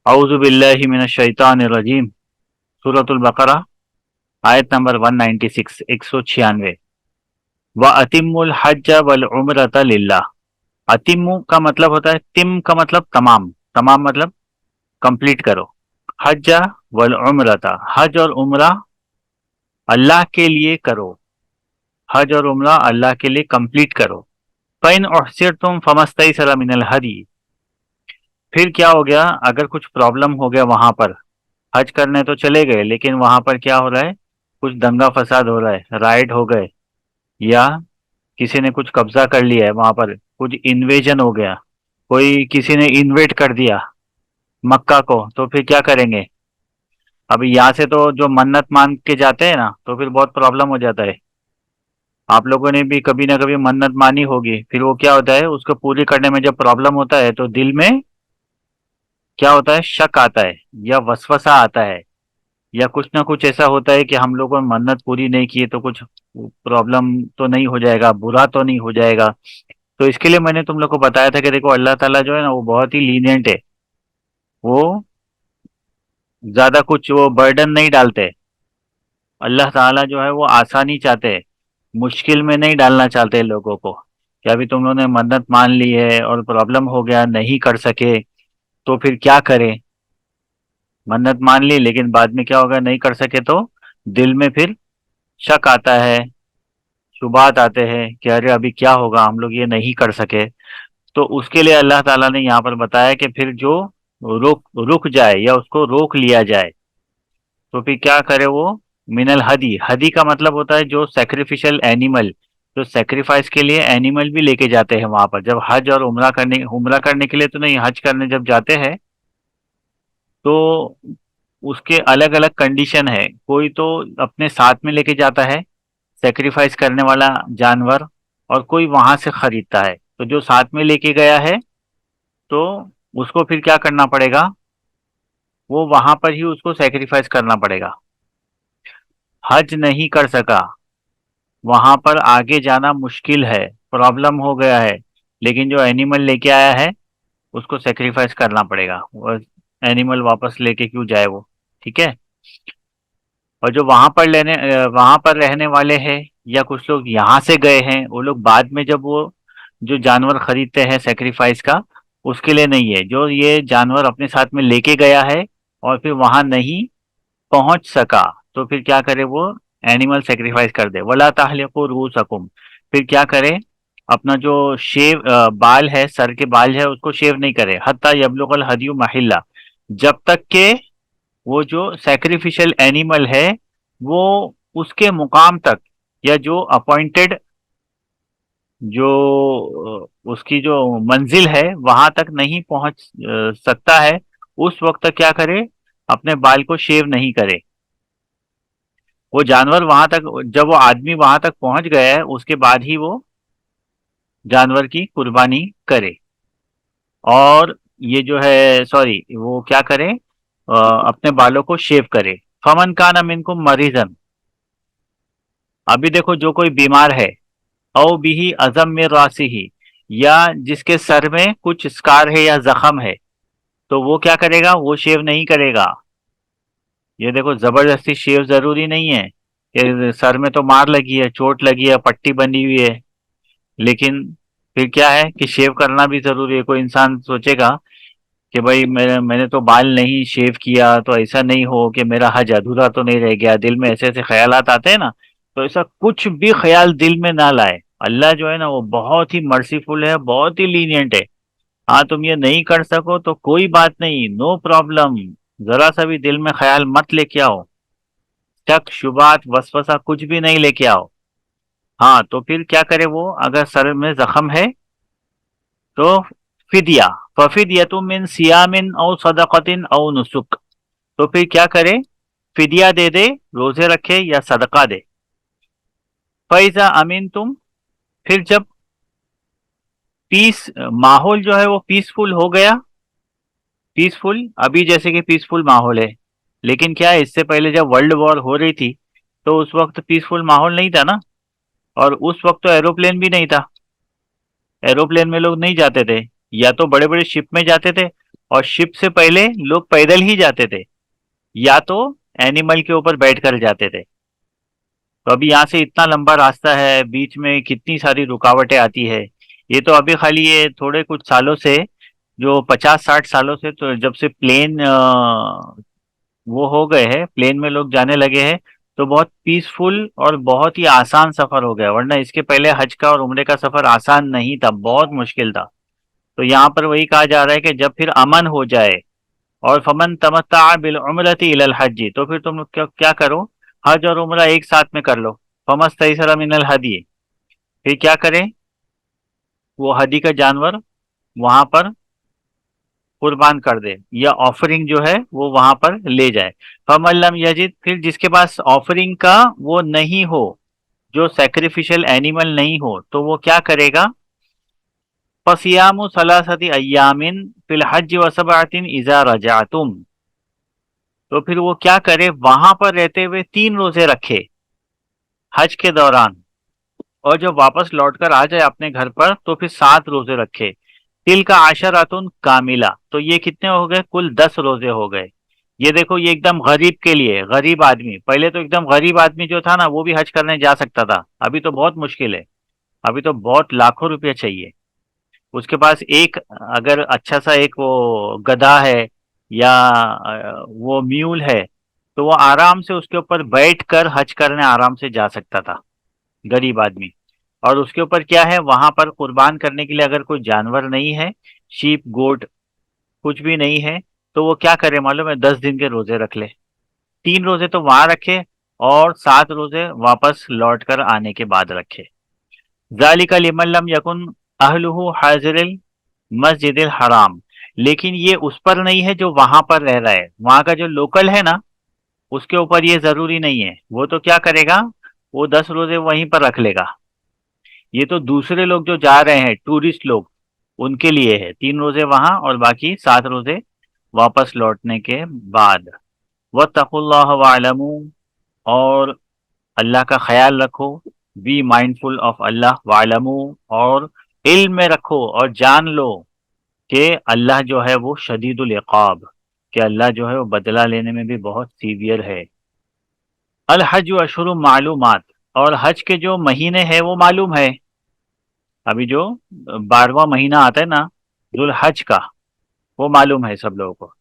اعوذ باللہ من الشیطان الرجیم۔ سورۃ البقرہ، آیت نمبر 196، 196۔ وَأَتِمُّوا الْحَجَّ وَالْعُمْرَةَ لِلَّهِ۔ اتم کا مطلب ہوتا ہے، تم کا مطلب تمام، تمام مطلب کمپلیٹ کرو۔ حج والعمرۃ، حج اور عمرہ اللہ کے لیے کرو، حج اور عمرہ اللہ کے لیے کمپلیٹ کرو۔ فَإِنْ أُحْصِرْتُمْ فَمَا اسْتَيْسَرَ مِنَ الْهَدْيِ۔ پھر کیا ہو گیا؟ اگر کچھ پرابلم ہو گیا وہاں پر، حج کرنے تو چلے گئے لیکن وہاں پر کیا ہو رہا ہے؟ کچھ دنگا فساد ہو رہا ہے، رائٹ ہو گئے، یا کسی نے کچھ قبضہ کر لیا ہے وہاں پر، کچھ انویژن ہو گیا، کوئی کسی نے انویٹ کر دیا مکہ کو، تو پھر کیا کریں گے؟ ابھی یہاں سے تو جو منت مان کے جاتے ہیں نا، تو پھر بہت پرابلم ہو جاتا ہے۔ آپ لوگوں نے بھی کبھی نہ کبھی منت مانی ہوگی، پھر وہ کیا ہوتا ہے، اس کو پوری کرنے میں جب پرابلم ہوتا ہے تو دل میں کیا ہوتا ہے؟ شک آتا ہے، یا وسوسہ آتا ہے، یا کچھ نہ کچھ ایسا ہوتا ہے کہ ہم لوگوں نے منت پوری نہیں کی تو کچھ پرابلم تو نہیں ہو جائے گا، برا تو نہیں ہو جائے گا۔ تو اس کے لیے میں نے تم لوگ کو بتایا تھا کہ دیکھو اللہ تعالیٰ جو ہے نا وہ بہت ہی لینینٹ ہے، وہ زیادہ کچھ وہ برڈن نہیں ڈالتے۔ اللہ تعالیٰ جو ہے وہ آسانی چاہتے ہیں، مشکل میں نہیں ڈالنا چاہتے لوگوں کو، کہ ابھی تم لوگوں نے منت مان لی ہے اور پرابلم ہو گیا، نہیں کر سکے، تو پھر کیا کریں؟ منت مان لی لیکن بعد میں کیا ہوگا؟ نہیں کر سکے تو دل میں پھر شک آتا ہے، شبہات آتے ہیں کہ ارے ابھی کیا ہوگا، ہم لوگ یہ نہیں کر سکے۔ تو اس کے لیے اللہ تعالیٰ نے یہاں پر بتایا کہ پھر جو رک جائے یا اس کو روک لیا جائے تو پھر کیا کرے وہ؟ من الحدی، حدی کا مطلب ہوتا ہے جو سیکریفیشل اینیمل، جو سیکریفائس کے لیے اینیمل بھی لے کے جاتے ہیں وہاں پر، جب حج اور عمرہ کرنے کے لیے تو نہیں، حج کرنے جب جاتے ہیں تو اس کے الگ الگ کنڈیشن ہے۔ کوئی تو اپنے ساتھ میں لے کے جاتا ہے سیکریفائس کرنے والا جانور، اور کوئی وہاں سے خریدتا ہے۔ تو جو ساتھ میں لے کے گیا ہے تو اس کو پھر کیا کرنا پڑے گا؟ وہ وہاں پر ہی اس کو سیکریفائس کرنا پڑے گا۔ حج نہیں کر سکا، وہاں پر آگے جانا مشکل ہے، پرابلم ہو گیا ہے، لیکن جو اینیمل لے کے آیا ہے اس کو سیکریفائس کرنا پڑے گا، وہ اینیمل واپس لے کے کیوں جائے وہ، ٹھیک ہے؟ اور جو وہاں پر رہنے والے ہیں یا کچھ لوگ یہاں سے گئے ہیں، وہ لوگ بعد میں جب وہ جو جانور خریدتے ہیں سیکریفائس کا، اس کے لیے نہیں ہے، جو یہ جانور اپنے ساتھ میں لے کے گیا ہے اور پھر وہاں نہیں پہنچ سکا تو پھر کیا کرے؟ وہ اینیمل سیکریفائس کر دے۔ ولا تحلقوا رؤوسکم، پھر کیا کرے؟ اپنا جو بال ہے، سر کے بال ہے، اس کو شیو نہیں کرے، حتی یبلغ الہدی محلہ، جب تک کہ وہ جو سیکریفیشل اینیمل ہے وہ اس کے مقام تک، یا جو اپوائنٹڈ جو اس کی جو منزل ہے وہاں تک نہیں پہنچ سکتا ہے، اس وقت تک کیا کرے؟ اپنے بال کو شیو نہیں کرے۔ وہ جانور وہاں تک، جب وہ آدمی وہاں تک پہنچ گیا ہے اس کے بعد ہی وہ جانور کی قربانی کرے، اور یہ جو ہے سوری وہ کیا کرے؟ اپنے بالوں کو شیو کرے۔ فمن کان منکم مریضن، ابھی دیکھو جو کوئی بیمار ہے، او بھی عزم میں راسی، یا جس کے سر میں کچھ اسکار ہے یا زخم ہے، تو وہ کیا کرے گا؟ وہ شیو نہیں کرے گا۔ یہ دیکھو زبردستی شیو ضروری نہیں ہے کہ سر میں تو مار لگی ہے، چوٹ لگی ہے، پٹی بنی ہوئی ہے، لیکن پھر کیا ہے کہ شیو کرنا بھی ضروری ہے۔ کوئی انسان سوچے گا کہ بھائی میں نے تو بال نہیں شیو کیا تو ایسا نہیں ہو کہ میرا حج ادھورا تو نہیں رہ گیا، دل میں ایسے ایسے خیالات آتے ہیں نا، تو ایسا کچھ بھی خیال دل میں نہ لائے۔ اللہ جو ہے نا وہ بہت ہی مرسیفل ہے، بہت ہی لینینٹ ہے۔ ہاں تم یہ نہیں کر سکو تو کوئی بات نہیں، نو پرابلم، ذرا سا بھی دل میں خیال مت لے کے آؤ، شک شبہات وسوسہ کچھ بھی نہیں لے کے آؤ۔ ہاں تو پھر کیا کرے وہ؟ اگر سر میں زخم ہے تو فدیہ، ففدیۃ من صیام او صدقۃ او نسک، تو پھر کیا کرے؟ فدیہ دے دے، روزے رکھے یا صدقہ دے۔ فَإِذَا أَمِنْتُمْ، پھر جب ماحول جو ہے وہ پیسفل ہو گیا، پیسفل ابھی جیسے کہ پیسفل ماحول ہے، لیکن کیا ہے اس سے پہلے جب ورلڈ وار ہو رہی تھی تو اس وقت پیسفل ماحول نہیں تھا نا، اور اس وقت تو ایروپلین بھی نہیں تھا، ایروپلین میں لوگ نہیں جاتے تھے، یا تو بڑے بڑے شپ میں جاتے تھے، اور شپ سے پہلے لوگ پیدل ہی جاتے تھے یا تو اینیمل کے اوپر بیٹھ کر جاتے تھے. تو ابھی یہاں سے اتنا لمبا راستہ ہے، بیچ میں کتنی ساری رکاوٹیں آتی ہے. یہ تو ابھی خالی یہ تھوڑے کچھ سالوں سے، جو 50-60 سالوں سے، تو جب سے پلین وہ ہو گئے ہیں، پلین میں لوگ جانے لگے ہیں، تو بہت پیسفل اور بہت ہی آسان سفر ہو گیا. ورنہ اس کے پہلے حج کا اور عمرے کا سفر آسان نہیں تھا، بہت مشکل تھا. تو یہاں پر وہی کہا جا رہا ہے کہ جب پھر امن ہو جائے، اور فمن تمتع بالعمرۃ الی الحج، تو پھر تم کیا کرو، حج اور عمرہ ایک ساتھ میں کر لو. فمستیسر من الہدی، پھر کیا کریں، وہ ہدی کا جانور وہاں پر قربان کر دے، یا آفرنگ جو ہے وہ وہاں پر لے جائے. فمن لم یجد، پھر جس کے پاس آفرنگ کا وہ نہیں ہو، جو سیکریفیشل اینیمل نہیں ہو، تو وہ کیا کرے گا، فصیام ثلاثۃ ایام فی الحج وسبعۃ اذا رجعتم، تو پھر وہ کیا کرے، وہاں پر رہتے ہوئے 3 روزے رکھے حج کے دوران، اور جب واپس لوٹ کر آ جائے اپنے گھر پر تو پھر 7 روزے رکھے. تل کا عشرۃ کاملہ، تو یہ کتنے ہو گئے، کل 10 روزے ہو گئے. یہ دیکھو، یہ ایک دم غریب کے لیے، غریب آدمی، پہلے تو ایک دم غریب آدمی جو تھا نا وہ بھی حج کرنے جا سکتا تھا، ابھی تو بہت مشکل ہے، ابھی تو بہت لاکھوں روپے چاہیے. اس کے پاس ایک، اگر اچھا سا ایک وہ گدھا ہے یا وہ میول ہے، تو وہ آرام سے اس کے اوپر بیٹھ کر حج کرنے آرام سے جا سکتا تھا، غریب آدمی. اور اس کے اوپر کیا ہے، وہاں پر قربان کرنے کے لیے اگر کوئی جانور نہیں ہے، شیپ گوٹ کچھ بھی نہیں ہے، تو وہ کیا کرے معلوم ہے، 10 دن کے روزے رکھ لے. 3 روزے تو وہاں رکھے، اور 7 روزے واپس لوٹ کر آنے کے بعد رکھے. ذالک لمن لم یکن اہلہ حاضر المسجد الحرام، لیکن یہ اس پر نہیں ہے جو وہاں پر رہ رہا ہے، وہاں کا جو لوکل ہے نا، اس کے اوپر یہ ضروری نہیں ہے. وہ تو کیا کرے گا، وہ 10 روزے وہیں پر رکھ لے گا. یہ تو دوسرے لوگ جو جا رہے ہیں، ٹورسٹ لوگ، ان کے لیے ہے 3 روزے وہاں اور باقی 7 روزے واپس لوٹنے کے بعد. واتقوا اللہ وَاعْلَمُوا، اور اللہ کا خیال رکھو، بی مائنڈفل آف اللہ، وَاعْلَمُوا، اور علم میں رکھو اور جان لو کہ اللہ جو ہے وہ شدید العقاب، کہ اللہ جو ہے وہ بدلہ لینے میں بھی بہت سیویئر ہے. الحج اشہر معلومات، اور حج کے جو مہینے ہیں وہ معلوم ہے. ابھی جو 12واں مہینہ آتا ہے نا ذوالحج کا، وہ معلوم ہے سب لوگوں کو.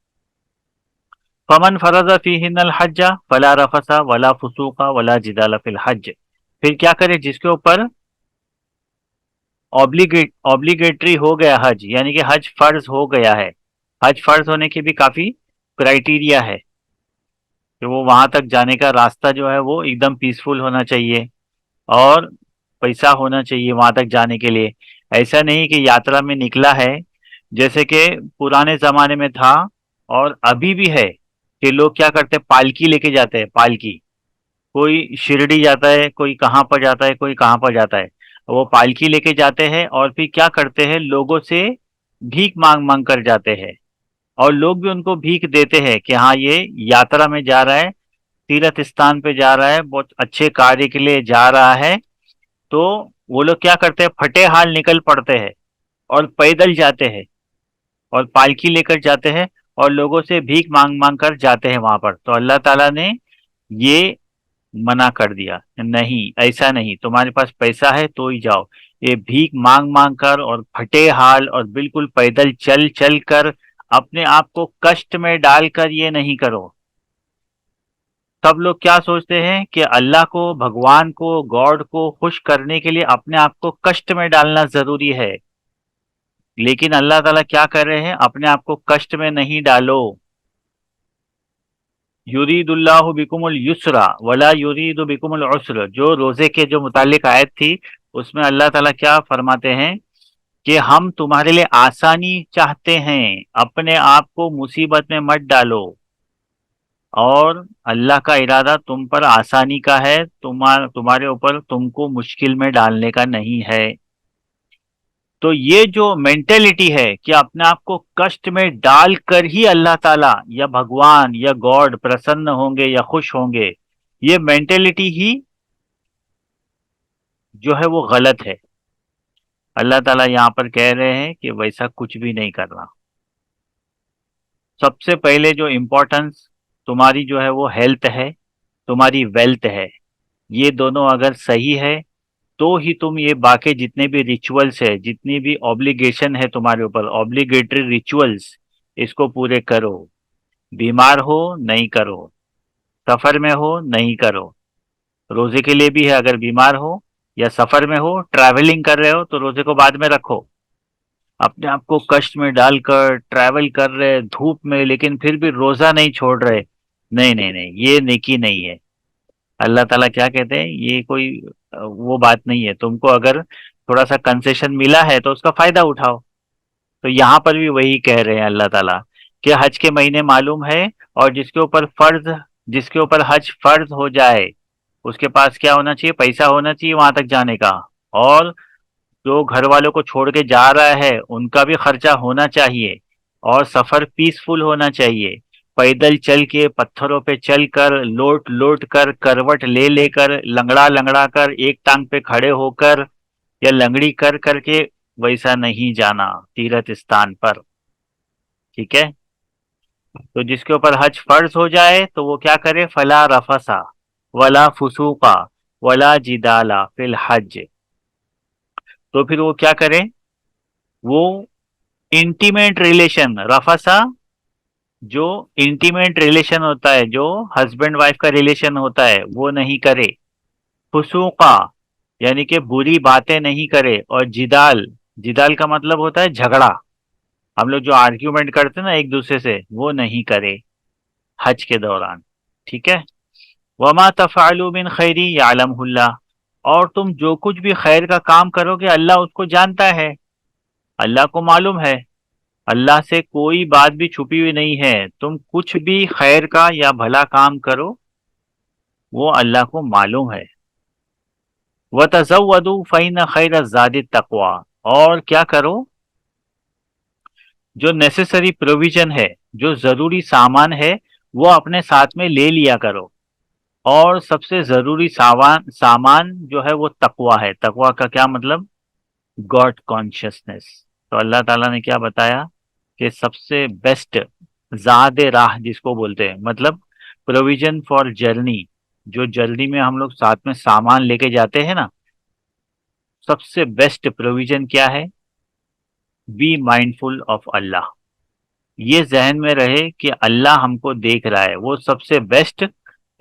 فمن فرض فیہن الحج فلا رفث ولا فسوق ولا جدال فی الحج، پھر کیا کرے، جس کے اوپر اوبلیگیٹری ہو گیا حج، یعنی کہ حج فرض ہو گیا ہے. حج فرض ہونے کی بھی کافی کرائیٹیریا ہے، کہ وہ وہاں تک جانے کا راستہ جو ہے وہ ایک دم پیسفل ہونا چاہیے، اور پیسہ ہونا چاہیے وہاں تک جانے کے لیے. ایسا نہیں کہ یاترا میں نکلا ہے، جیسے کہ پرانے زمانے میں تھا اور ابھی بھی ہے، کہ لوگ کیا کرتے ہیں، پالکی لے کے جاتے ہیں. پالکی، کوئی شرڈی جاتا ہے، کوئی کہاں پر جاتا ہے، کوئی کہاں پر جاتا ہے، وہ پالکی لے کے جاتے ہیں اور پھر کیا کرتے ہیں، لوگوں سے بھیک مانگ مانگ کر جاتے ہیں، اور لوگ بھی ان کو بھیک دیتے ہیں کہ ہاں یہ یاترا میں جا رہا ہے، تیرتھ استان پہ جا رہا ہے، بہت اچھے کاریہ کے لیے جا رہا ہے. تو وہ لوگ کیا کرتے ہیں، پھٹے حال نکل پڑتے ہیں اور پیدل جاتے ہیں اور پالکی لے کر جاتے ہیں، اور لوگوں سے بھیک مانگ مانگ کر جاتے ہیں وہاں پر. تو اللہ تعالیٰ نے یہ منع کر دیا، نہیں ایسا نہیں، تمہارے پاس پیسہ ہے تو ہی جاؤ. یہ بھیک مانگ مانگ کر اور پھٹے حال اور بالکل پیدل چل چل کر اپنے آپ کو کشٹ میں ڈال کر یہ نہیں کرو. سب لوگ کیا سوچتے ہیں کہ اللہ کو، بھگوان کو، گاڈ کو خوش کرنے کے لیے اپنے آپ کو کشٹ میں ڈالنا ضروری ہے، لیکن اللہ تعالیٰ کیا کر رہے ہیں، اپنے آپ کو کشٹ میں نہیں ڈالو. یرید اللہ بکم السر ولا یرید بکم العسر، جو روزے کے جو متعلق آیت تھی، اس میں اللہ تعالیٰ کیا فرماتے ہیں کہ ہم تمہارے لیے آسانی چاہتے ہیں، اپنے آپ کو مصیبت میں مت ڈالو، اور اللہ کا ارادہ تم پر آسانی کا ہے، تمہارے اوپر تم کو مشکل میں ڈالنے کا نہیں ہے. تو یہ جو مینٹلٹی ہے کہ اپنے آپ کو کشٹ میں ڈال کر ہی اللہ تعالیٰ یا بھگوان یا گاڈ پرسن ہوں گے یا خوش ہوں گے، یہ مینٹلٹی ہی جو ہے وہ غلط ہے. اللہ تعالیٰ یہاں پر کہہ رہے ہیں کہ ویسا کچھ بھی نہیں کرنا. سب سے پہلے جو امپورٹنس تمہاری جو ہے وہ ہیلتھ ہے، تمہاری ویلتھ ہے. یہ دونوں اگر صحیح ہے تو ہی تم یہ باقی جتنے بھی ریچولز ہے، جتنی بھی obligation ہے تمہارے اوپر، obligatory ریچولز، اس کو پورے کرو. بیمار ہو نہیں کرو، سفر میں ہو نہیں کرو. روزے کے لیے بھی ہے، اگر بیمار ہو یا سفر میں ہو، ٹریولنگ کر رہے ہو تو روزے کو بعد میں رکھو. اپنے آپ کو کشٹ میں ڈال کر ٹریول کر رہے دھوپ میں لیکن پھر بھی روزہ نہیں چھوڑ رہے، نہیں نہیں نہیں، یہ نیکی نہیں ہے. اللہ تعالیٰ کیا کہتے ہیں، یہ کوئی وہ بات نہیں ہے. تم کو اگر تھوڑا سا کنسیشن ملا ہے تو اس کا فائدہ اٹھاؤ. تو یہاں پر بھی وہی کہہ رہے ہیں اللہ تعالیٰ کہ حج کے مہینے معلوم ہے، اور جس کے اوپر حج فرض ہو جائے اس کے پاس کیا ہونا چاہیے، پیسہ ہونا چاہیے وہاں تک جانے کا. اور جو گھر والوں کو چھوڑ کے جا رہا ہے ان کا بھی خرچہ ہونا چاہیے، اور سفر پیسفل ہونا چاہیے. پیدل چل کے، پتھروں پہ چل کر، لوٹ لوٹ کر، کروٹ لے لے کر، لنگڑا لنگڑا کر، ایک ٹانگ پہ کھڑے ہو کر یا لنگڑی کر کر کے ویسا نہیں جانا تیرتھ استان پر. ٹھیک ہے؟ تو جس کے اوپر حج فرض ہو جائے تو وہ کیا کرے، فلا رفسا ولا فسوقا ولا جدالا فی الحج. تو پھر وہ کیا کرے، وہ انٹیمیٹ ریلیشن، رفسا جو انٹیمیٹ ریلیشن ہوتا ہے، جو ہسبینڈ وائف کا ریلیشن ہوتا ہے وہ نہیں کرے. فسوقا یعنی کہ بری باتیں نہیں کرے. اور جدال، جدال کا مطلب ہوتا ہے جھگڑا، ہم لوگ جو آرگیومنٹ کرتے ہیں نا ایک دوسرے سے، وہ نہیں کرے حج کے دوران. ٹھیک ہے؟ وما تفعلوا من خیری یعلمہ اللہ. اور تم جو کچھ بھی خیر کا کام کرو گے اللہ اس کو جانتا ہے، اللہ کو معلوم ہے. اللہ سے کوئی بات بھی چھپی ہوئی نہیں ہے. تم کچھ بھی خیر کا یا بھلا کام کرو وہ اللہ کو معلوم ہے. وَتَزَوَّدُوا فَإِنَّ خَيْرَ الزَّادِ التَّقْوَىٰ. اور کیا کرو، جو نیسیسری پروویژن ہے، جو ضروری سامان ہے وہ اپنے ساتھ میں لے لیا کرو. اور سب سے ضروری سامان جو ہے وہ تقوی ہے. تقوی کا کیا مطلب، گاڈ کانشیسنس. تو اللہ تعالیٰ نے کیا بتایا کہ سب سے بیسٹ زاد راہ جس کو بولتے ہیں، مطلب پروویژن فار جرنی، جو جرنی میں ہم لوگ ساتھ میں سامان لے کے جاتے ہیں نا، سب سے بیسٹ پروویژن کیا ہے، بی مائنڈفل آف اللہ. یہ ذہن میں رہے کہ اللہ ہم کو دیکھ رہا ہے، وہ سب سے بیسٹ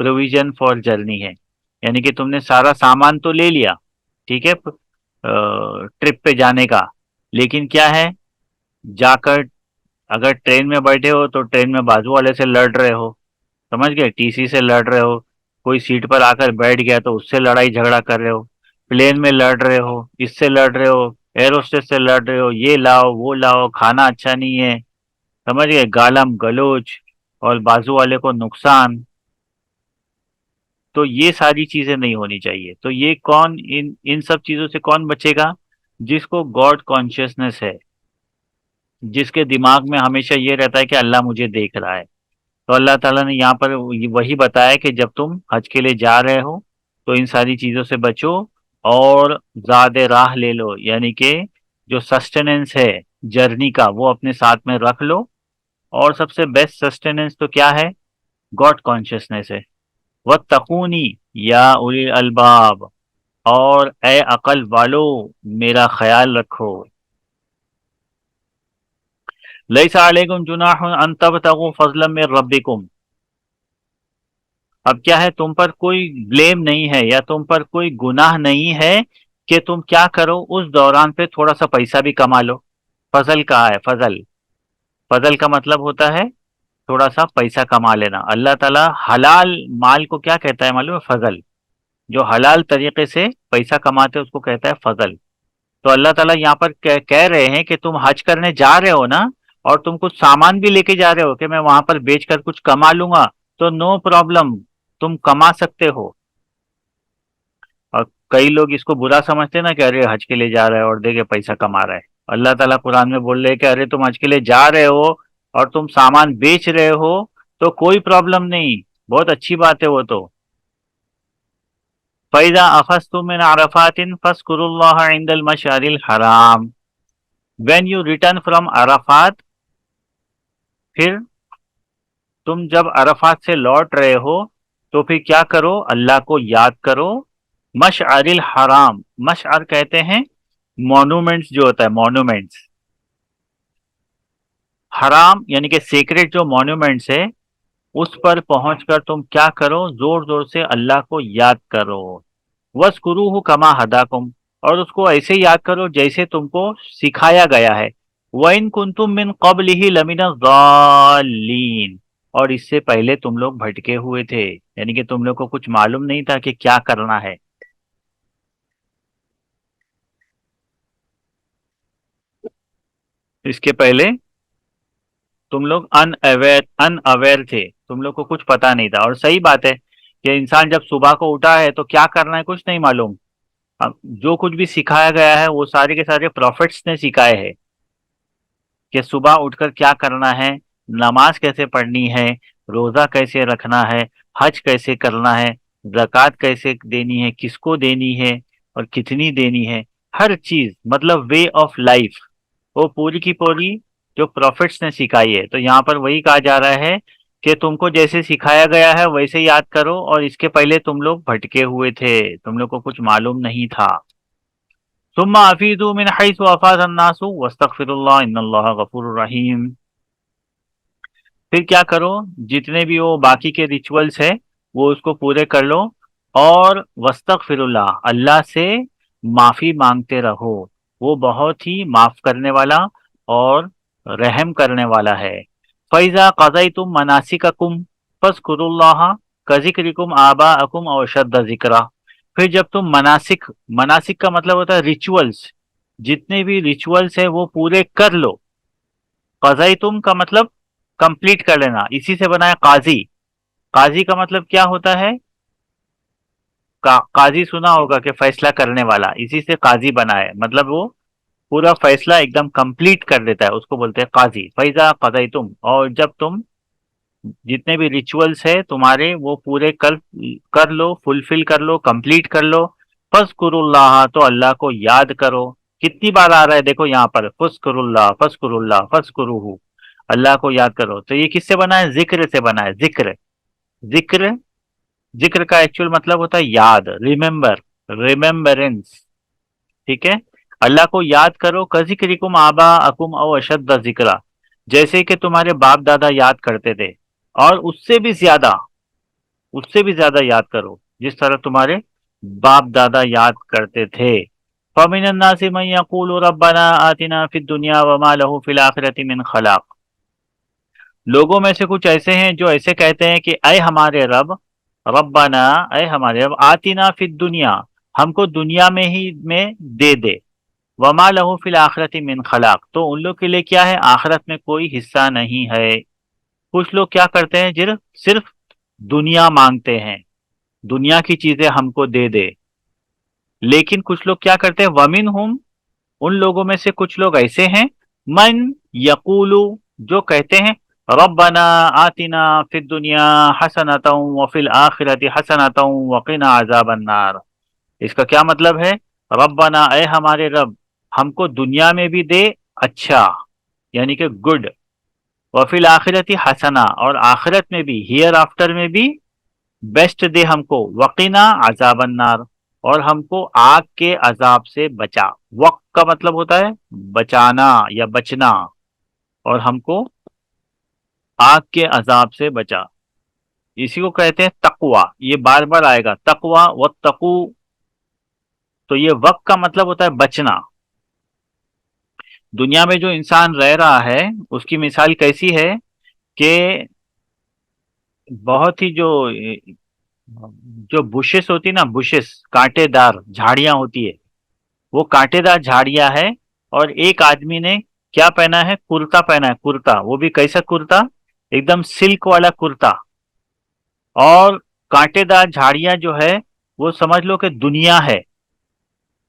پروویژن فار جرنی ہے. یعنی کہ تم نے سارا سامان تو لے لیا، ٹھیک ہے، ٹرپ پہ جانے کا، لیکن کیا ہے، جا کر اگر ٹرین میں بیٹھے ہو تو ٹرین میں بازو والے سے لڑ رہے ہو، سمجھ گئے، ٹی سی سے لڑ رہے ہو، کوئی سیٹ پر آ کر بیٹھ گیا تو اس سے لڑائی جھگڑا کر رہے ہو، پلین میں لڑ رہے ہو، اس سے لڑ رہے ہو، ایروسٹیس سے لڑ رہے ہو، یہ لاؤ وہ لاؤ، کھانا اچھا نہیں ہے، سمجھ گئے، گالم گلوچ اور بازو والے کو نقصان. تو یہ ساری چیزیں نہیں ہونی چاہیے. تو یہ کون، ان سب چیزوں سے کون بچے گا، جس کو گاڈ کانشیسنس ہے، جس کے دماغ میں ہمیشہ یہ رہتا ہے کہ اللہ مجھے دیکھ رہا ہے. تو اللہ تعالیٰ نے یہاں پر وہی بتایا کہ جب تم حج کے لیے جا رہے ہو تو ان ساری چیزوں سے بچو اور زاد راہ لے لو. یعنی کہ جو سسٹیننس ہے جرنی کا وہ اپنے ساتھ میں رکھ لو. اور سب سے بیسٹ سسٹیننس تو کیا ہے، گاڈ کانشیسنس ہے. وَاتَّقُونِی یا اولی الالباب. اور اے عقل والو میرا خیال رکھو. لیس علیکم جناح ان تبتغوا فضلا من ربکم. اب کیا ہے، تم پر کوئی بلیم نہیں ہے یا تم پر کوئی گناہ نہیں ہے کہ تم کیا کرو اس دوران پہ تھوڑا سا پیسہ بھی کما لو. فضل کہا ہے، فضل، فضل کا مطلب ہوتا ہے تھوڑا سا پیسہ کما لینا. اللہ تعالیٰ حلال مال کو کیا کہتا ہے معلوم ہے، فضل. جو حلال طریقے سے پیسہ کماتے اس کو کہتا ہے فضل. تو اللہ تعالیٰ یہاں پر کہہ رہے ہیں کہ تم حج کرنے جا رہے ہو نا، اور تم کچھ سامان بھی لے کے جا رہے ہو کہ میں وہاں پر بیچ کر کچھ کما لوں گا، تو نو پرابلم، تم کما سکتے ہو. اور کئی لوگ اس کو برا سمجھتے ہیں نا کہ ارے حج کے لیے جا رہا ہے اور دیکھے پیسہ کما رہا ہے. اللہ تعالیٰ قرآن میں بول رہے کہ ارے تم حج کے لیے جا رہے ہو اور تم سامان بیچ رہے ہو تو کوئی پرابلم نہیں، بہت اچھی بات ہے وہ تو. فَإِذَا أَخَذْتُم مِّنْ عَرَفَاتٍ فَاذْكُرُوا اللَّهَ عِندَ الْمَشْعَرِ الْحَرَامِ. When you return from Arafat, پھر تم جب عرفات سے لوٹ رہے ہو تو پھر کیا کرو؟ اللہ کو یاد کرو. مشعر الحرام، مشعر کہتے ہیں مونومنٹس جو ہوتا ہے، مونومنٹس. حرام یعنی کہ سیکریٹ جو مونومنٹس ہے اس پر پہنچ کر تم کیا کرو؟ زور زور سے اللہ کو یاد کرو. وَاذْكُرُوهُ كَمَا هَدَاكُمْ، اور اس کو ایسے یاد کرو جیسے تم کو سکھایا گیا ہے. وَإِن كُنتُم مِّن قَبْلِهِ لَمِنَ الضَّالِّينَ، اور اس سے پہلے تم لوگ بھٹکے ہوئے تھے، یعنی کہ تم لوگ کو کچھ معلوم نہیں تھا کہ کیا کرنا ہے. اس کے پہلے تم لوگ ان اویئر تھے، تم لوگ کو کچھ پتا نہیں تھا. اور صحیح بات ہے کہ انسان جب صبح کو اٹھا ہے تو کیا کرنا ہے کچھ نہیں معلوم. اب جو کچھ بھی سکھایا گیا ہے وہ سارے کے سارے پروفٹس نے سکھائے ہیں کہ صبح اٹھ کر کیا کرنا ہے، نماز کیسے پڑھنی ہے، روزہ کیسے رکھنا ہے، حج کیسے کرنا ہے، زکوٰۃ کیسے دینی ہے، کس کو دینی ہے اور کتنی دینی ہے. ہر چیز مطلب وے آف لائف وہ پوری کی پوری جو پروفٹس نے سکھائی ہے. تو یہاں پر وہی کہا جا رہا ہے کہ تم کو جیسے سکھایا گیا ہے ویسے یاد کرو، اور اس کے پہلے تم لوگ بھٹکے ہوئے تھے، تم لوگ کو کچھ معلوم نہیں تھا. ثم افیدوا من حیث افاض الناس واستغفروا اللہ ان اللہ غفور رحیم. پھر کیا کرو؟ جتنے بھی وہ باقی کے ریچولز ہے وہ اس کو پورے کر لو، اور واستغفر اللہ، اللہ سے معافی مانگتے رہو، وہ بہت ہی معاف کرنے والا اور رحم کرنے والا ہے. فَإِذَا قَضَيْتُم مَنَاسِكَكُمْ فَاذْكُرُوا اللَّهَ كَذِكْرِكُمْ آبَاءَكُمْ أَوْ أَشَدَّ ذِكْرًا. پھر جب تم مناسک، مناسک کا مطلب ہوتا ہے ریچولز، جتنے بھی ریچولز ہیں وہ پورے کر لو. قضیتم کا مطلب کمپلیٹ کر لینا، اسی سے بنا ہے قاضی. قاضی کا مطلب کیا ہوتا ہے؟ قاضی سنا ہوگا کہ فیصلہ کرنے والا، اسی سے قاضی بنا ہے، مطلب وہ پورا فیصلہ ایک دم کمپلیٹ کر دیتا ہے، اس کو بولتے ہیں قاضی. فیضا قضیتم، اور جب تم جتنے بھی ریچولز ہے تمہارے وہ پورے کر لو، فلفل کر لو، کمپلیٹ کر لو. فَاذْكُرُوا اللَّهَ، تو اللہ کو یاد کرو. کتنی بار آ رہا ہے دیکھو یہاں پر، فَاذْكُرُوا اللَّهَ فَاذْكُرُوا اللَّهَ فَاذْكُرُوهُ، اللہ کو یاد کرو. تو یہ کس سے بنا ہے؟ ذکر سے بنا ہے. ذکر، ذکر، ذکر کا ایکچوئل مطلب ہوتا ہے یاد، ریممبر، ریممبرنس. ٹھیک ہے، اللہ کو یاد کرو. کذکرکم آباءکم او اشد ذکرا، جیسے کہ تمہارے باپ دادا یاد کرتے تھے، اور اس سے بھی زیادہ، اس سے بھی زیادہ یاد کرو جس طرح تمہارے باپ دادا یاد کرتے تھے. فَمِنَ النَّاسِ مَن يَقُولُ رَبَّنَا آتِنَا فِي الدُّنْيَا وَمَا لَهُ فِي الْآخِرَةِ مِنْ خَلَاقٍ. لوگوں میں سے کچھ ایسے ہیں جو ایسے کہتے ہیں کہ اے ہمارے رب، ربنا، اے ہمارے رب، آتنا فی الدنیا، ہم کو دنیا میں ہی میں دے دے. وما لہ فی الآخرۃ من خلاق، تو ان لوگ کے لیے کیا ہے؟ آخرت میں کوئی حصہ نہیں ہے. کچھ لوگ کیا کرتے ہیں؟ صرف دنیا مانگتے ہیں، دنیا کی چیزیں ہم کو دے دے. لیکن کچھ لوگ کیا کرتے ہیں؟ ومنہم، ان لوگوں میں سے کچھ لوگ ایسے ہیں، من یقولو، جو کہتے ہیں ربنا آتنا فی الدنیا حسنتا وفی الآخرۃ حسنتا وقنا عذاب النار. اس کا کیا مطلب ہے؟ ربنا، اے ہمارے رب، ہم کو دنیا میں بھی دے اچھا، یعنی کہ گڈ، وفی الآخرۃ حسنا، اور آخرت میں بھی، ہیئر آفٹر میں بھی بیسٹ دے ہم کو. وقنا عذاب النار، اور ہم کو آگ کے عذاب سے بچا. وقت کا مطلب ہوتا ہے بچانا یا بچنا، اور ہم کو آگ کے عذاب سے بچا. اسی کو کہتے ہیں تقوی. یہ بار بار آئے گا، تقوی واتقو. تو یہ وقت کا مطلب ہوتا ہے بچنا. دنیا میں جو انسان رہ رہا ہے اس کی مثال کیسی ہے کہ بہت ہی جو بشز ہوتی نا، بشز کانٹے دار جھاڑیاں ہوتی ہے، وہ کانٹے دار جھاڑیاں ہے. اور ایک آدمی نے کیا پہنا ہے؟ کرتا پہنا ہے. کرتا، وہ بھی کیسا کرتا؟ ایک دم سلک والا کرتا. اور کانٹے دار جھاڑیاں جو ہے وہ سمجھ لو کہ دنیا ہے،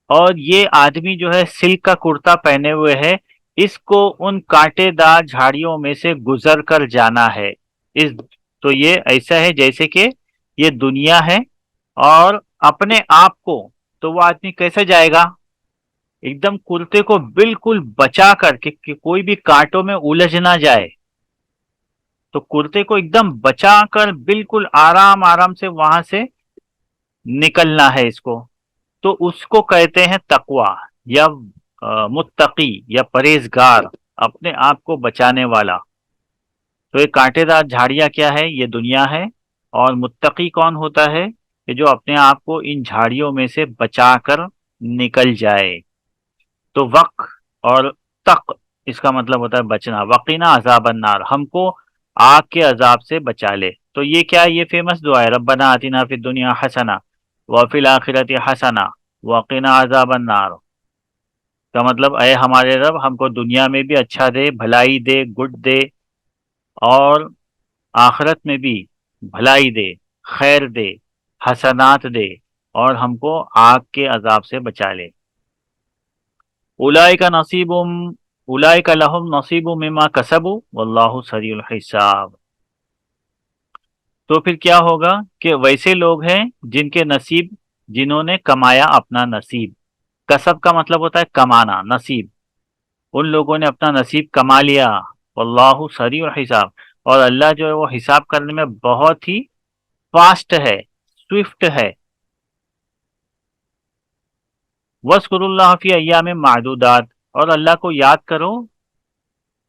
اور یہ آدمی جو ہے سلک کا کرتا پہنے ہوئے ہے، اس کو ان کانٹے دار جھاڑیوں میں سے گزر کر جانا ہے. اس تو یہ ایسا ہے جیسے کہ یہ دنیا ہے، اور اپنے آپ کو تو وہ آدمی کیسے جائے گا؟ ایک دم کرتے کو بالکل بچا کر کہ کوئی بھی کانٹوں میں الجھ نہ جائے. تو کرتے کو ایک دم بچا کر بالکل آرام آرام سے وہاں سے نکلنا ہے اس کو، تو اس کو کہتے ہیں تقوی یا متقی یا پرہیزگار، اپنے آپ کو بچانے والا۔ تو یہ کانٹے دار جھاڑیاں کیا ہے؟ یہ دنیا ہے۔ اور متقی کون ہوتا ہے؟ کہ جو اپنے آپ کو ان جھاڑیوں میں سے بچا کر نکل جائے۔ تو وق اور تق، اس کا مطلب ہوتا ہے بچنا۔ وقینا عذاب النار، ہم کو آگ کے عذاب سے بچا لے۔ تو یہ کیا ہے؟ یہ فیمس دعا ہے، ربنا آتنا فی الدنیا حسنہ وفی الآخرۃ حسنہ وقنا عذاب النار۔ کا مطلب اے ہمارے رب، ہم کو دنیا میں بھی اچھا دے، بھلائی دے، گڈ دے، اور آخرت میں بھی بھلائی دے، خیر دے، حسنات دے، اور ہم کو آگ کے عذاب سے بچا لے۔ اولئک نصیب اولئک لہم نصیب مما کسبوا واللہ سریع الحساب۔ تو پھر کیا ہوگا کہ ویسے لوگ ہیں جن کے نصیب، جنہوں نے کمایا اپنا نصیب۔ کسب کا مطلب ہوتا ہے کمانا، نصیب۔ ان لوگوں نے اپنا نصیب کما لیا۔ واللہ سریع الحساب، اور اللہ جو ہے وہ حساب کرنے میں بہت ہی فاسٹ ہے، سوئفٹ ہے۔ وَاذْكُرُوا اللَّهَ فِي أَيَّامٍ مَّعْدُودَاتٍ، اور اللہ کو یاد کرو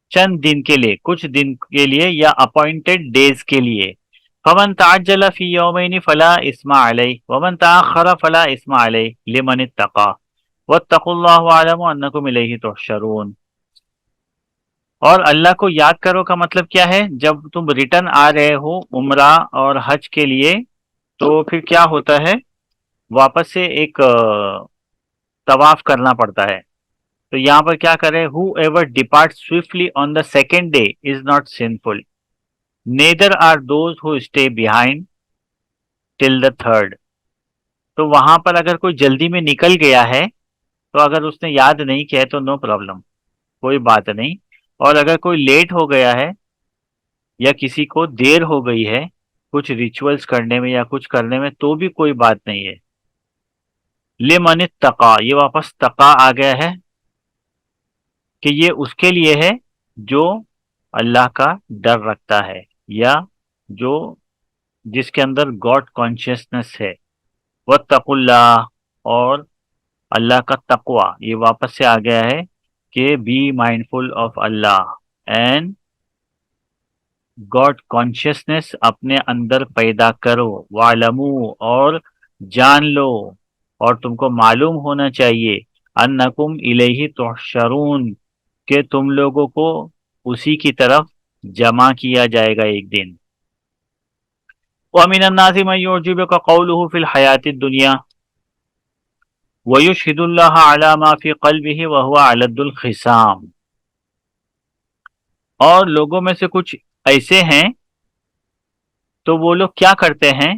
چند دن کے لیے، کچھ دن کے لیے، یا اپوائنٹڈ ڈیز کے لیے۔ فَمَن تَعَجَّلَ فِي يَوْمَيْنِ فَلَا إِثْمَ عَلَيْهِ وَمَن تَأَخَّرَ فَلَا إِثْمَ عَلَيْهِ لِمَنِ اتَّقَىٰ وَاتَّقُوا اللَّهَ وَاعْلَمُوا أَنَّكُمْ إِلَيْهِ تُحْشَرُونَ۔ اور اللہ کو یاد کرو کا مطلب کیا ہے؟ جب تم ریٹرن آ رہے ہو عمرہ اور حج کے لیے، تو پھر کیا ہوتا ہے؟ واپس سے ایک طواف کرنا پڑتا ہے۔ تو یہاں پر کیا کرے؟ Whoever depart swiftly on the second day is not sinful, neither are those who stay behind till the third. تو وہاں پر اگر کوئی جلدی میں نکل گیا ہے، تو اگر اس نے یاد نہیں کیا ہے تو نو پرابلم، کوئی بات نہیں۔ اور اگر کوئی لیٹ ہو گیا ہے یا کسی کو دیر ہو گئی ہے کچھ ریچولز کرنے میں یا کچھ کرنے میں، تو بھی کوئی بات نہیں ہے۔ لمن اتقا، یہ واپس تقا آ گیا ہے کہ یہ اس کے لیے ہے جو اللہ کا ڈر رکھتا ہے، یا جو جس کے اندر گاڈ کانشیسنس ہے۔ واتقوا اللہ، اور اللہ کا تقوی، یہ واپس سے آ گیا ہے کہ be mindful of Allah and God consciousness اپنے اندر پیدا کرو۔ وَاعْلَمُوا، اور جان لو، اور تم کو معلوم ہونا چاہیے، انکم الیہ تحشرون، کہ تم لوگوں کو اسی کی طرف جمع کیا جائے گا ایک دن۔ وَمِنَ النَّاسِ مَن يُعْجِبُكَ قَوْلُهُ فِي الْحَيَاةِ الدُّنْيَا وَيُشْهِدُ اللَّهَ عَلَى مَا فِي قَلْبِهِ وَهُوَ أَلَدُّ الْخِصَامِ۔ اور لوگوں میں سے کچھ ایسے ہیں، تو وہ لوگ کیا کرتے ہیں؟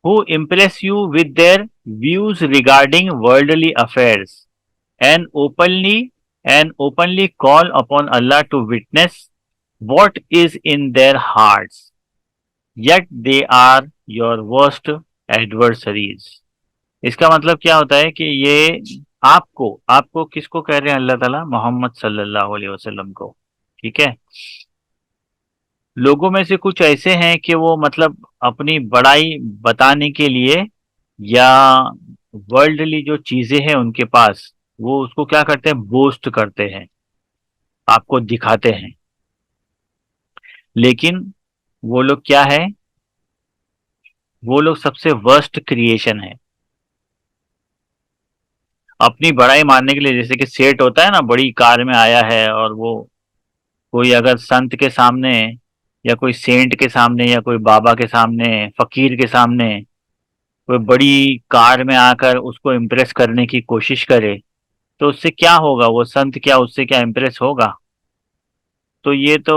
who impress you with their views regarding worldly affairs and openly call upon Allah to witness what is in their hearts, yet they are your worst adversaries۔ اس کا مطلب کیا ہوتا ہے کہ یہ آپ کو کس کو کہہ رہے ہیں؟ اللہ تعالیٰ محمد صلی اللہ علیہ وسلم کو، ٹھیک ہے؟ لوگوں میں سے کچھ ایسے ہیں کہ وہ مطلب اپنی بڑائی بتانے کے لیے، یا ورلڈلی جو چیزیں ہیں ان کے پاس، وہ اس کو کیا کرتے ہیں؟ بوسٹ کرتے ہیں، آپ کو دکھاتے ہیں۔ لیکن وہ لوگ کیا ہے؟ وہ لوگ سب سے ورسٹ کریشن ہے اپنی بڑائی ماننے کے لیے۔ جیسے کہ سیٹ ہوتا ہے نا، بڑی کار میں آیا ہے، اور وہ کوئی اگر سنت کے سامنے یا کوئی سینٹ کے سامنے یا کوئی بابا کے سامنے، فقیر کے سامنے کوئی بڑی کار میں آ کر اس کو امپریس کرنے کی کوشش کرے، تو اس سے کیا ہوگا؟ وہ سنت کیا اس سے کیا امپریس ہوگا؟ تو یہ تو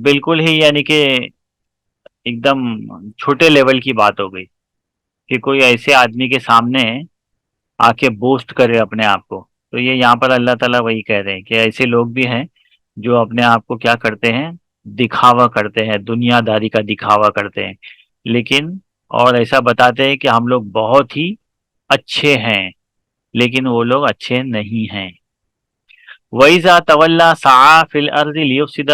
بالکل ہی یعنی کہ ایک دم چھوٹے لیول کی بات ہو گئی کہ کوئی ایسے آدمی کے سامنے آ کے بوسٹ کرے اپنے آپ کو۔ تو یہ یہاں پر اللہ تعالیٰ وہی کہہ رہے ہیں کہ ایسے لوگ بھی ہیں جو اپنے آپ کو کیا کرتے ہیں؟ دکھاوا کرتے ہیں، دنیا داری کا دکھاوا کرتے ہیں، لیکن اور ایسا بتاتے ہیں کہ ہم لوگ بہت ہی اچھے ہیں، لیکن وہ لوگ اچھے نہیں ہیں۔ وَإِذَا تَوَلَّى سَعَىٰ فِي الْأَرْضِ لِيُفْسِدَ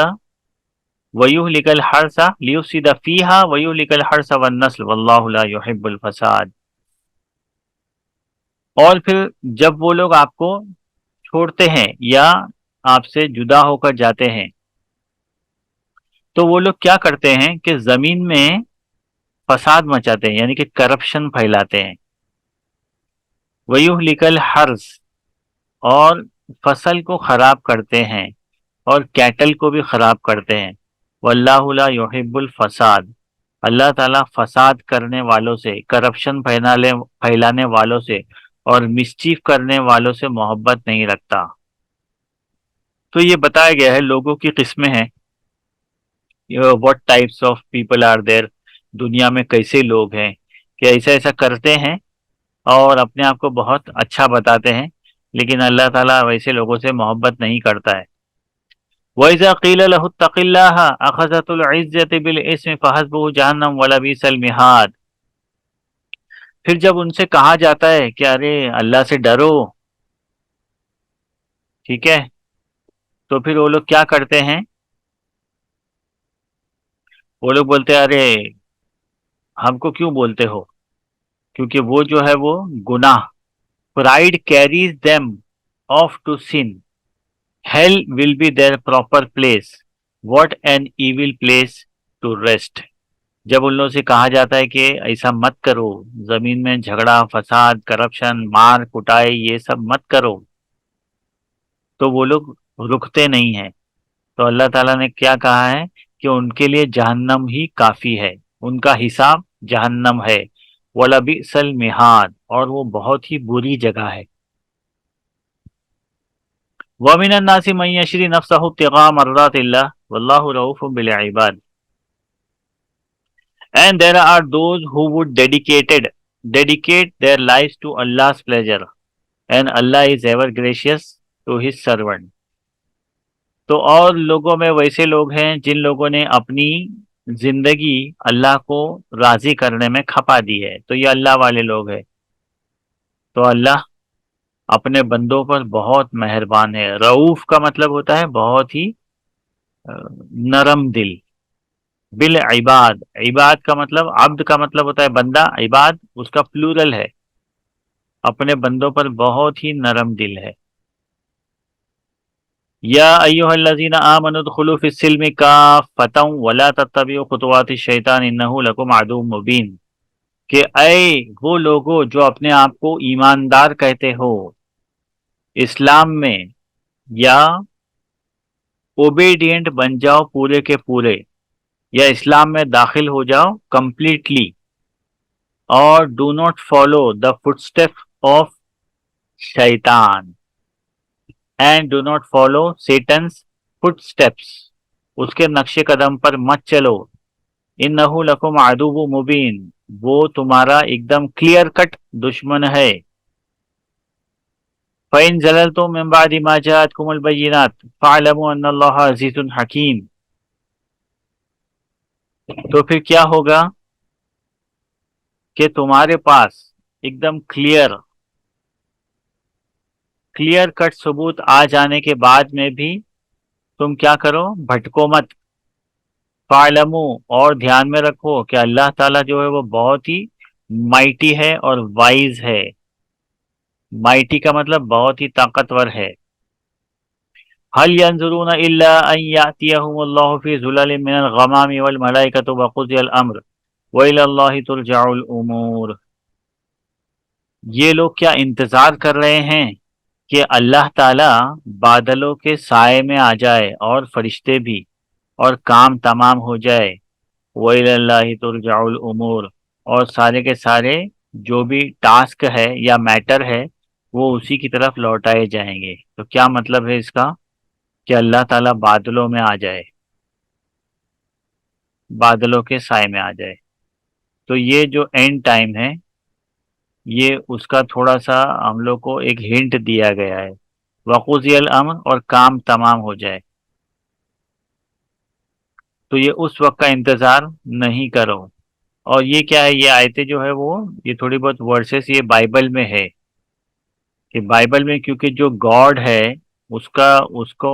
وَيُهْلِكَ الْحَرْثَ لِيُفْسِدَ فِيهَا وَيُهْلِكَ الْحَرْثَ وَالنَّسْلَ وَاللَّهُ لَا يُحِبُّ الْفَسَادَ۔ اور پھر جب وہ لوگ آپ کو چھوڑتے ہیں یا آپ سے جدا ہو کر جاتے ہیں تو وہ لوگ کیا کرتے ہیں کہ زمین میں فساد مچاتے ہیں، یعنی کہ کرپشن پھیلاتے ہیں۔ وَيُهْلِكَ الْحَرْثَ، اور فصل کو خراب کرتے ہیں اور کیٹل کو بھی خراب کرتے ہیں۔ واللہ لا یحب الفساد، اللہ تعالیٰ فساد کرنے والوں سے، کرپشن پھیلانے والوں سے اور مسچیف کرنے والوں سے محبت نہیں رکھتا۔ تو یہ بتایا گیا ہے لوگوں کی قسمیں ہیں، what types of people are there، دنیا میں کیسے لوگ ہیں کہ ایسا ایسا کرتے ہیں اور اپنے آپ کو بہت اچھا بتاتے ہیں، لیکن اللہ تعالیٰ ویسے لوگوں سے محبت نہیں کرتا ہے۔ وَإِذَا قِيلَ لَهُ اتَّقِ اللَّهَ أَخَذَتْهُ الْعِزَّةُ بِالْإِثْمِ فَحَسْبُهُ جَهَنَّمُ وَلَبِئْسَ الْمِهَادُ، پھر جب ان سے کہا جاتا ہے کہ ارے اللہ سے ڈرو، ٹھیک ہے، تو پھر وہ لوگ کیا کرتے ہیں؟ وہ لوگ بولتے ہیں ارے ہم کو کیوں بولتے ہو، کیونکہ وہ جو ہے وہ گناہ، pride carries them off to sin، hell will be their proper place، what an evil place to rest۔ جب ان لوگوں سے کہا جاتا ہے کہ ایسا مت کرو، زمین میں جھگڑا، فساد، کرپشن، مار کٹائی، یہ سب مت کرو، تو وہ لوگ رکتے نہیں ہیں۔ تو اللہ تعالیٰ نے کیا کہا ہے کہ ان کے لیے جہنم ہی کافی ہے، ان کا حساب جہنم ہے، وَلَبِئْسَ الْمِہَادُ، اور وہ بہت ہی بری جگہ ہے۔ وَمِنَ النَّاسِ مَن يَشْرِي نَفْسَهُ ابْتِغَاءَ مَرْضَاتِ اللَّهِ وَاللَّهُ رَءُوفٌ بِالْعِبَادِ، and there are those who would dedicate their lives to Allah's pleasure، and Allah is ever gracious to his servant۔ تو اور لوگوں میں ویسے لوگ ہیں جن لوگوں نے اپنی زندگی اللہ کو راضی کرنے میں کھپا دی ہے، تو یہ اللہ والے لوگ ہیں۔ تو اللہ اپنے بندوں پر بہت مہربان ہے۔ رعوف کا مطلب ہوتا ہے بہت ہی نرم دل۔ بالعباد، عباد کا مطلب، عبد کا مطلب ہوتا ہے بندہ، عباد اس کا پلورل ہے، اپنے بندوں پر بہت ہی نرم دل ہے۔ یا ایھا الذین آمنوا ادخلوا فی السلم کافۃ ولا تتبعوا خطوات الشیطان انہ لکم عدو مبین، کہ اے وہ لوگوں جو اپنے آپ کو ایماندار کہتے ہو، اسلام میں یا اوبیڈینٹ بن جاؤ پورے کے پورے، یا اسلام میں داخل ہو جاؤ کمپلیٹلی، اور do not follow the foot step of شیطان، and do not follow Satan's foot steps, اس کے نقش قدم پر مت چلو۔ انہ لکم عدو مبین، وہ تمہارا ایک دم کلیئر کٹ دشمن ہے۔ فَإِن زَلَلْتُم مِّن بَعْدِ مَا جَاءَتْكُمُ الْبَيِّنَاتُ فَاعْلَمُوا أَنَّ اللَّهَ عَزِيزٌ حَكِيمٌ، تو پھر کیا ہوگا کہ تمہارے پاس ایک دم کلیئر کٹ ثبوت آ جانے کے بعد میں بھی تم کیا کرو؟ بھٹکو مت۔ فَاعْلَمُوا، اور دھیان میں رکھو کہ اللہ تعالیٰ جو ہے وہ بہت ہی مائٹی ہے اور وائز ہے۔ مائٹی کا مطلب بہت ہی طاقتور ہے۔ هل ينظرون الا ان ياتيهم الله في ظلال من الغمام والملائكة وقضي الامر والى الله ترجع الامور، یہ لوگ کیا انتظار کر رہے ہیں کہ اللہ تعالی بادلوں کے سائے میں آ جائے اور فرشتے بھی، اور کام تمام ہو جائے۔ وَإِلَى اللَّهِ تُرْجَعُ الْأُمُورُ، اور سارے کے سارے جو بھی ٹاسک ہے یا میٹر ہے وہ اسی کی طرف لوٹائے جائیں گے۔ تو کیا مطلب ہے اس کا؟ کہ اللہ تعالیٰ بادلوں میں آ جائے، بادلوں کے سائے میں آ جائے۔ تو یہ جو اینڈ ٹائم ہے، یہ اس کا تھوڑا سا ہم لوگ کو ایک ہنٹ دیا گیا ہے۔ وقضی الامر، اور کام تمام ہو جائے۔ تو یہ اس وقت کا انتظار نہیں کرو۔ اور یہ کیا ہے؟ یہ آیتیں جو ہے وہ، یہ تھوڑی بہت ورسز یہ بائبل میں ہے، کہ بائبل میں کیونکہ جو گاڈ ہے اس کو